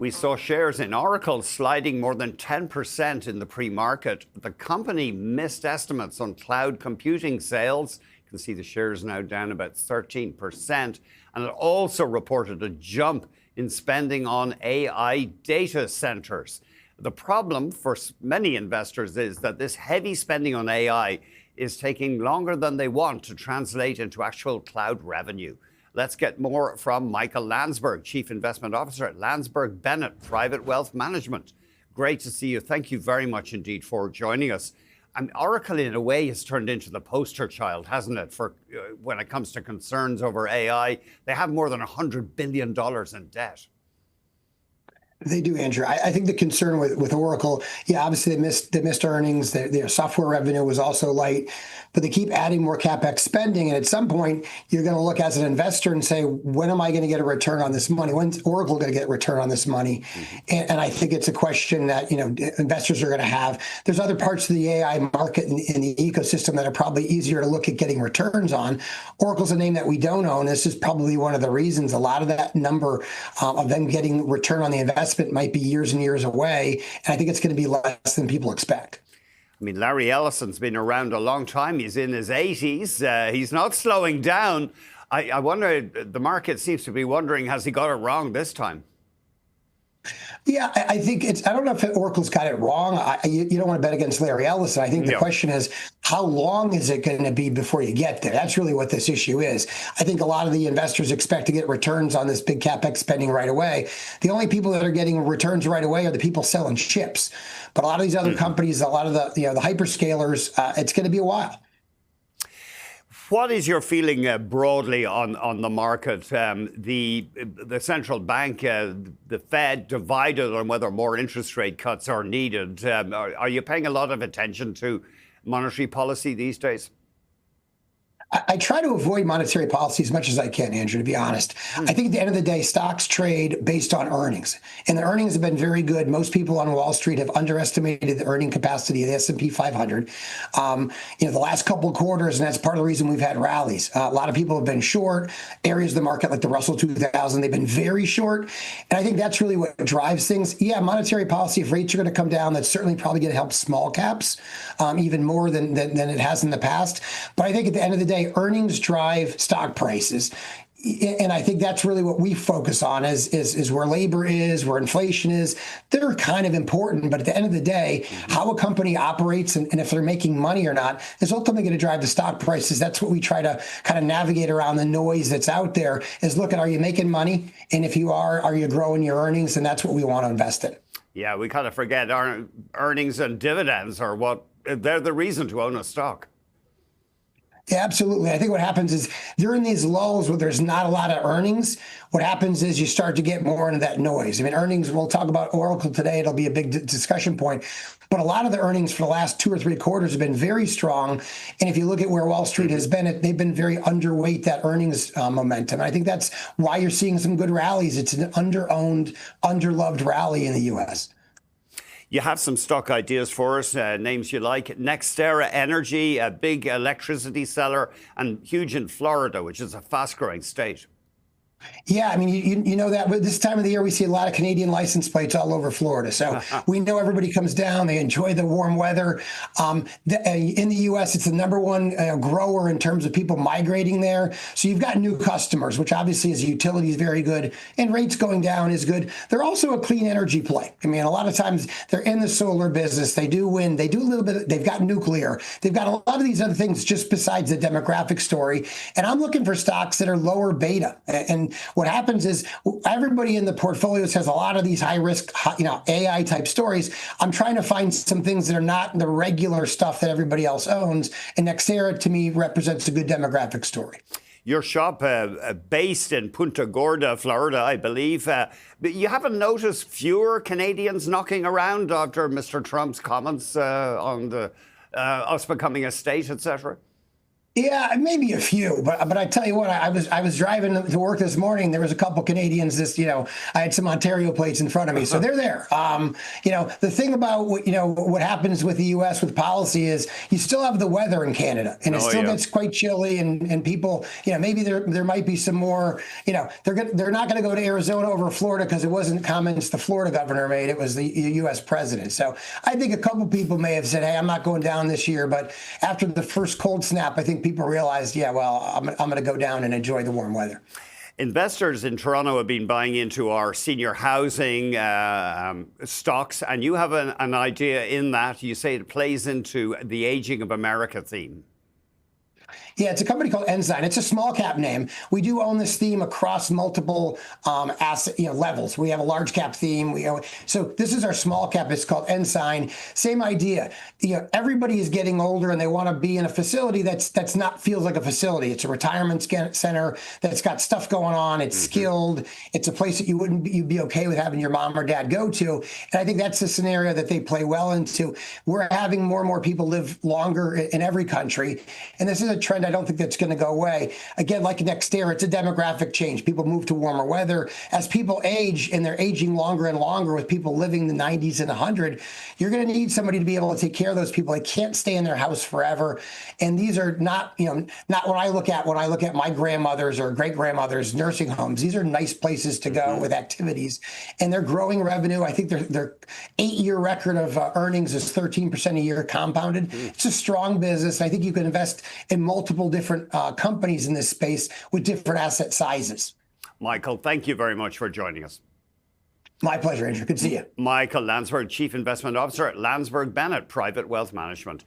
We saw shares in Oracle sliding more than 10% in the pre-market. The company missed estimates on cloud computing sales. You can see the shares now down about 13%. And it also reported a jump in spending on AI data centers. The problem for many investors is that this heavy spending on AI is taking longer than they want to translate into actual cloud revenue. Let's get more from Michael Landsberg, Chief Investment Officer at Landsberg, Bennett, Private Wealth Management. Great to see you. Thank you very much indeed for joining us. Oracle, in a way, has turned into the poster child, hasn't it, for when it comes to concerns over AI. They have more than $100 billion in debt. They do, Andrew. I think the concern with Oracle, obviously they missed earnings. Their software revenue was also light, but they keep adding more CapEx spending. And at some point, you're going to look as an investor and say, when am I going to get a return on this money? When's Oracle going to get a return on this money? Mm-hmm. And I think it's a question that investors are going to have. There's other parts of the AI market in the ecosystem that are probably easier to look at getting returns on. Oracle's a name that we don't own. This is probably one of the reasons. A lot of that number of them getting return on the investment might be years and years away, and I think it's going to be less than people expect. I mean, Larry Ellison's been around a long time. He's in his 80s. He's not slowing down. I wonder, the market seems to be wondering, has he got it wrong this time? Yeah, I think I don't know if Oracle's got it wrong. You don't want to bet against Larry Ellison. I think the question is, how long is it going to be before you get there? That's really what this issue is. I think a lot of the investors expect to get returns on this big CapEx spending right away. The only people that are getting returns right away are the people selling chips. But a lot of these other companies, a lot of the hyperscalers, it's going to be a while. What is your feeling broadly on the market? The central bank, the Fed, divided on whether more interest rate cuts are needed. Are you paying a lot of attention to monetary policy these days? I try to avoid monetary policy as much as I can, Andrew, to be honest. I think at the end of the day, stocks trade based on earnings. And the earnings have been very good. Most people on Wall Street have underestimated the earning capacity of the S&P 500. The last couple of quarters, and that's part of the reason we've had rallies. A lot of people have been short. Areas of the market like the Russell 2000, they've been very short. And I think that's really what drives things. Yeah, monetary policy, if rates are going to come down, that's certainly probably going to help small caps even more than it has in the past. But I think at the end of the day, earnings drive stock prices. And I think that's really what we focus on is where labor is, where inflation is. They're kind of important, but at the end of the day, how a company operates and if they're making money or not is ultimately going to drive the stock prices. That's what we try to kind of navigate around the noise that's out there is look at, are you making money? And if you are you growing your earnings? And that's what we want to invest in. Yeah, we kind of forget our earnings and dividends are they're the reason to own a stock. Yeah, absolutely. I think what happens is during these lulls where there's not a lot of earnings, what happens is you start to get more into that noise. I mean, earnings, we'll talk about Oracle today. It'll be a big discussion point. But a lot of the earnings for the last 2 or 3 quarters have been very strong. And if you look at where Wall Street has been, they've been very underweight that earnings momentum. And I think that's why you're seeing some good rallies. It's an underowned, underloved rally in the U.S. You have some stock ideas for us, names you like. NextEra Energy, a big electricity seller, and huge in Florida, which is a fast-growing state. Yeah, I mean, you know that this time of the year, we see a lot of Canadian license plates all over Florida. So we know everybody comes down. They enjoy the warm weather. In the U.S., it's the #1 grower in terms of people migrating there. So you've got new customers, which obviously as a utility is very good. And rates going down is good. They're also a clean energy play. I mean, a lot of times they're in the solar business. They do wind. They do a little bit. They've got nuclear. They've got a lot of these other things just besides the demographic story. And I'm looking for stocks that are lower beta. And what happens is everybody in the portfolios has a lot of these high risk, AI type stories. I'm trying to find some things that are not the regular stuff that everybody else owns. And NextEra, to me, represents a good demographic story. Your shop based in Punta Gorda, Florida, I believe. But you haven't noticed fewer Canadians knocking around after Mr. Trump's comments on us becoming a state, etc.? Yeah, maybe a few, but I tell you what, I was driving to work this morning. There was a couple Canadians. I had some Ontario plates in front of me, so they're there. The thing about what happens with the U.S. with policy is you still have the weather in Canada, and it Oh, still yeah. gets quite chilly, and people, maybe there might be some more. They're not going to go to Arizona over Florida because it wasn't comments the Florida governor made. It was the U.S. president. So I think a couple people may have said, "Hey, I'm not going down this year," but after the first cold snap, I think people realized, yeah, well, I'm going to go down and enjoy the warm weather. Investors in Toronto have been buying into our senior housing stocks, and you have an idea in that. You say it plays into the aging of America theme. Yeah, it's a company called Ensign. It's a small cap name. We do own this theme across multiple asset levels. We have a large cap theme. So this is our small cap. It's called Ensign. Same idea. Everybody is getting older and they want to be in a facility that's not feels like a facility. It's a retirement center that's got stuff going on. It's skilled. It's a place that you'd be okay with having your mom or dad go to. And I think that's the scenario that they play well into. We're having more and more people live longer in every country, and this is a trend I don't think that's going to go away. Again, like NextEra, it's a demographic change. People move to warmer weather. As people age, and they're aging longer and longer with people living in the 90s and 100, you're going to need somebody to be able to take care of those people. They can't stay in their house forever. And these are not what I look at when I look at my grandmother's or great-grandmother's nursing homes. These are nice places to go with activities. And they're growing revenue. I think their 8-year record of earnings is 13% a year compounded. It's a strong business. I think you can invest in multiple different companies in this space with different asset sizes. Michael, thank you very much for joining us. My pleasure, Andrew. Good to see you. Michael Landsberg, Chief Investment Officer at Landsberg Bennett Private Wealth Management.